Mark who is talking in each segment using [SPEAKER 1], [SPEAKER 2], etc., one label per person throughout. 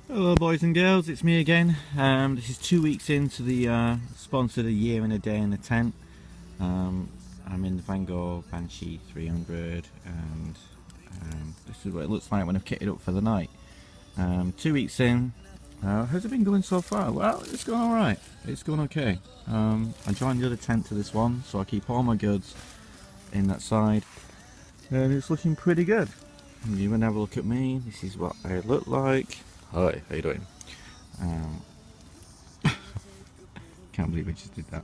[SPEAKER 1] Hello boys and girls, it's me again. This is 2 weeks into the sponsored a year and a day in a tent. I'm in the Van Gogh Banshee 300 and this is what it looks like when I've kitted up for the night. 2 weeks in, how's it been going so far? Well, it's going alright, it's going okay. I joined the other tent to this one, so I keep all my goods in that side and it's looking pretty good. You want to have a look at me, this is what I look like. Hi, how you doing? Can't believe I just did that.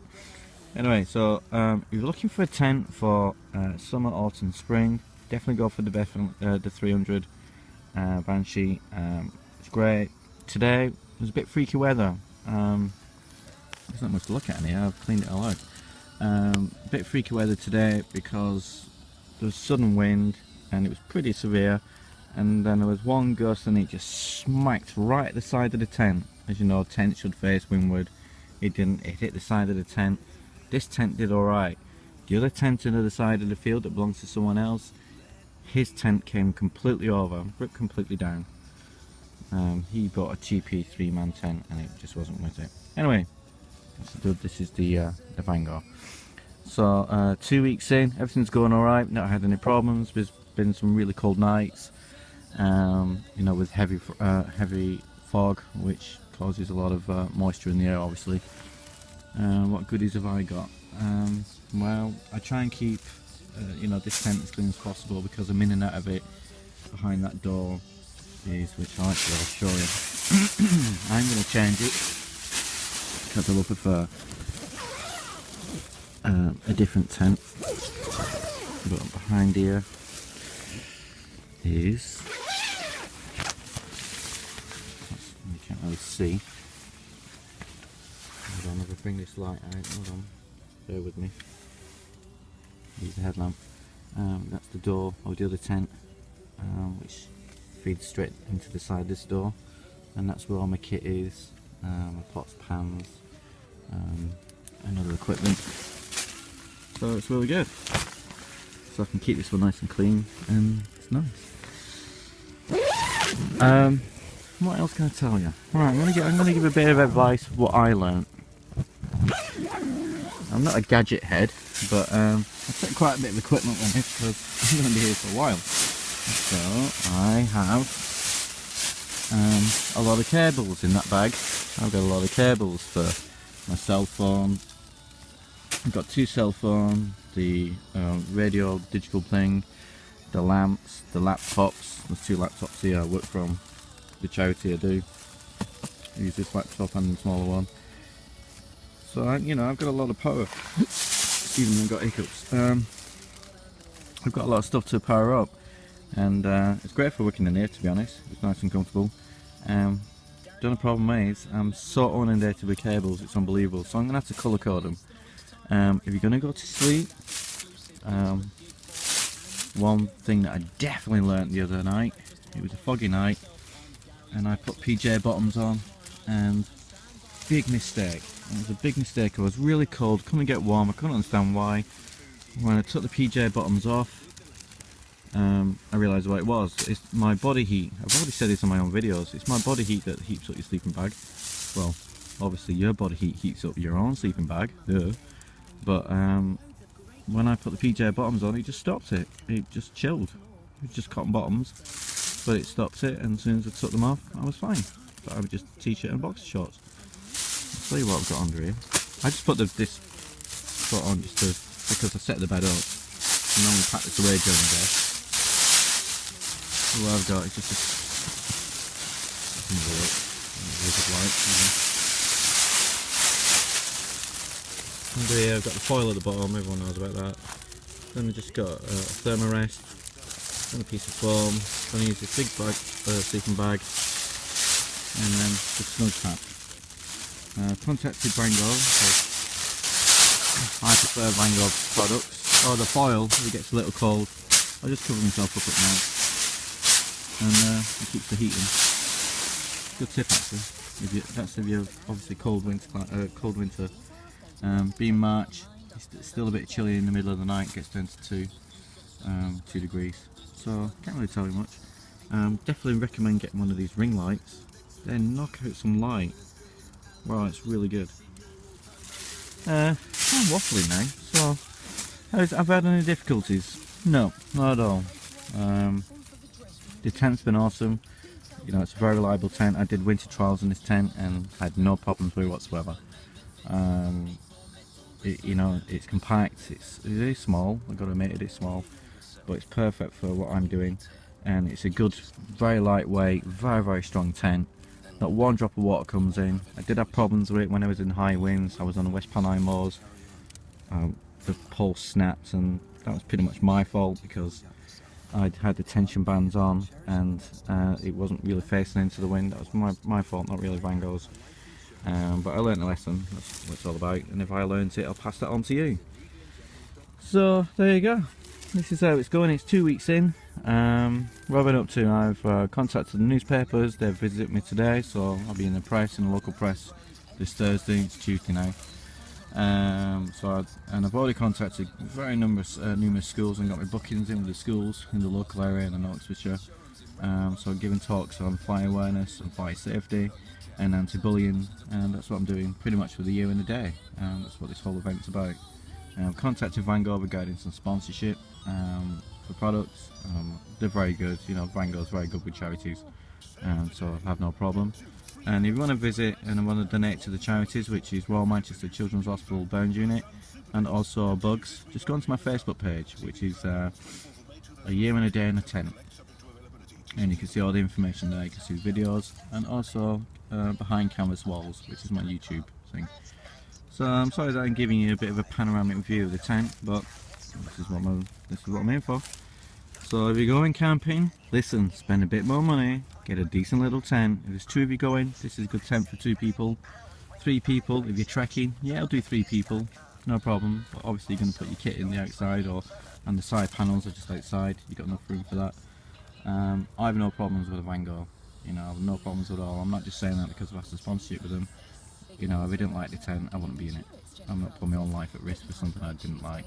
[SPEAKER 1] Anyway, so if you're looking for a tent for summer, autumn, spring, definitely go for the 300 Banshee. It's great. Today was a bit freaky weather. There's not much to look at in here. I've cleaned it all out. A bit freaky weather today because there was sudden wind and it was pretty severe. And then there was one gust and it just smacked right at the side of the tent. As you know, tent should face windward. It didn't, it hit the side of the tent. This tent did alright. The other tent on the other side of the field that belongs to someone else, his tent came completely over, ripped completely down. He bought a cheapy 3-man tent and it just wasn't worth it. Anyway, this is the Van Gogh. So 2 weeks in, everything's going alright, not had any problems. There's been some really cold nights. You know, with heavy fog, which causes a lot of moisture in the air, obviously. What goodies have I got? Well, I try and keep you know, this tent as clean as possible because I'm in and out of it. Behind that door is, which I'll show you. I'm going to change it because I will prefer a different tent. But behind here is, you can't really see. Hold on, if I bring this light out, hold on, bear with me. Use the headlamp. That's the door of the other tent, which feeds straight into the side of this door, and that's where all my kit is, my pots, pans, and other equipment. So it's really good. So I can keep this one nice and clean, and it's nice. What else can I tell you? Right, I'm gonna give a bit of advice of what I learnt. I'm not a gadget head, but I take quite a bit of equipment with me because I'm going to be here for a while. So I have a lot of cables in that bag. I've got a lot of cables for my cell phone. I've got 2 cell phones, the radio digital thing, the lamps, the laptops. There's 2 laptops here I work from, the charity I do. I use this laptop and the smaller one. So you know, I've got a lot of power. Excuse me, I've got hiccups. I've got a lot of stuff to power up, and it's great for working in here, to be honest. It's nice and comfortable. The only problem is I'm so inundated with cables, it's unbelievable. So I'm going to have to colour code them. If you're going to go to sleep, one thing that I definitely learnt the other night, it was a foggy night, and I put PJ bottoms on, and big mistake. It was a big mistake. I was really cold, couldn't get warm, I couldn't understand why. When I took the PJ bottoms off, I realised what it was. It's my body heat. I've already said this on my own videos. It's my body heat that heats up your sleeping bag. Well, obviously your body heat heats up your own sleeping bag, duh. But when I put the PJ bottoms on, it just stopped it. It just chilled. It was just cotton bottoms, but it stopped it, and as soon as I took them off, I was fine. But I was just t-shirt and boxer shorts. I'll tell you what I've got under here. I just put this foot on just because I set the bed up. I normally pack this away during the day. So what I've got is just a light. Under here I've got the foil at the bottom, everyone knows about that. Then I've just got a thermarest and a piece of foam. I'm going to use this big bag, sleeping bag, and then the snug pack. Contacted Van Gogh, I prefer Van Gogh products. Oh, the foil, if it gets a little cold, I just cover myself up at night, and it keeps the heat in. Good tip actually. That's if you're obviously cold winter. Being March, it's still a bit chilly in the middle of the night. It gets down to 2 degrees. So can't really tell you much. Definitely recommend getting one of these ring lights then knock out some light. Wow, it's really good. I'm waffling now, so I've had any difficulties? No, not at all. The tent's been awesome. You know, it's a very reliable tent. I did winter trials in this tent and had no problems with it whatsoever. You know, it's compact, it is small, I've got to admit it is small, but it's perfect for what I'm doing, and it's a good, very lightweight, very strong tent. Not one drop of water comes in. I did have problems with it when I was in high winds. I was on the West Pennine Moors, the pole snapped, and that was pretty much my fault because I'd had the tension bands on and it wasn't really facing into the wind. That was my fault, not really Van Gogh's. But I learnt a lesson, that's what it's all about, and if I learnt it, I'll pass that on to you. So there you go, this is how it's going. It's 2 weeks in. What I've been up to, I've contacted the newspapers. They've visited me today, so I'll be in the press, in the local press, this Thursday. It's Tuesday now. I've already contacted very numerous schools and got my bookings in with the schools in the local area in Oxfordshire. So I'm giving talks on fire awareness and fire safety and anti-bullying, and that's what I'm doing pretty much for the year and a day. That's what this whole event's about. I've contacted Van Gogh regarding some sponsorship for products. They're very good, you know, Van Gogh's very good with charities, so I have no problem. And if you want to visit and want to donate to the charities, which is Royal Manchester Children's Hospital Burns Unit and also Bugs, just go onto my Facebook page, which is A Year and a Day in a Tent, and you can see all the information there. You can see videos and also Behind Canvas Walls, which is my YouTube thing. So I'm sorry that I'm giving you a bit of a panoramic view of the tent, but this is what I'm here for. So if you're going camping, listen, spend a bit more money, get a decent little tent. If there's 2 of you going, this is a good tent for 2 people. 3 people, if you're trekking, yeah, I'll do 3 people, no problem. But obviously you're going to put your kit in the outside, and the side panels are just outside. You've got enough room for that. I have no problems with a Van Gogh, you know, I have no problems at all. I'm not just saying that because I've asked a sponsorship with them. You know, if I didn't like the tent, I wouldn't be in it. I'm not putting my own life at risk for something I didn't like.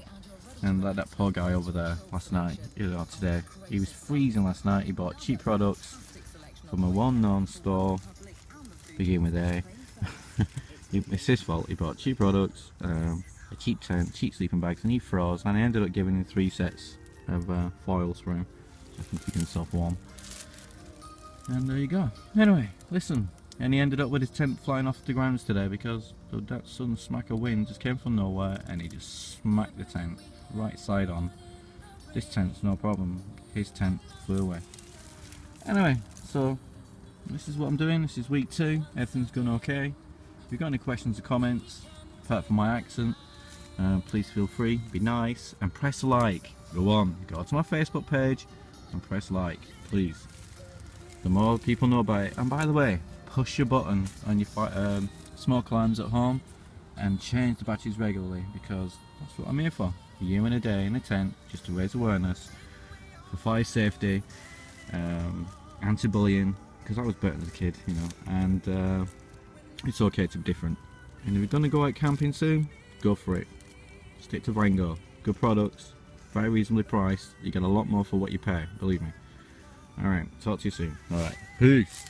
[SPEAKER 1] And like that poor guy over there last night, you know, today, he was freezing last night. He bought cheap products from a well-known store, begin with A. It's his fault. He bought cheap products, a cheap tent, cheap sleeping bags, and he froze, and I ended up giving him 3 sets of foils for him, so I can keep himself warm. And there you go. Anyway, listen, and he ended up with his tent flying off the grounds today because that sudden smack of wind just came from nowhere and he just smacked the tent right side on. This tent's no problem, his tent flew away. Anyway, so this is what I'm doing. This is week 2, everything's going okay. If you've got any questions or comments, apart from my accent, please feel free, be nice, and press like. Go on, go to my Facebook page and press like, please. The more people know about it. And by the way, push your button on your smoke alarms at home and change the batteries regularly, because that's what I'm here for. A year and a day in a tent, just to raise awareness for fire safety, anti-bullying, because I was burnt as a kid, you know, and it's okay to be different. And if you're going to go out camping soon, go for it. Stick to Van Gogh. Good products, very reasonably priced. You get a lot more for what you pay, believe me. Alright, talk to you soon. Alright, peace.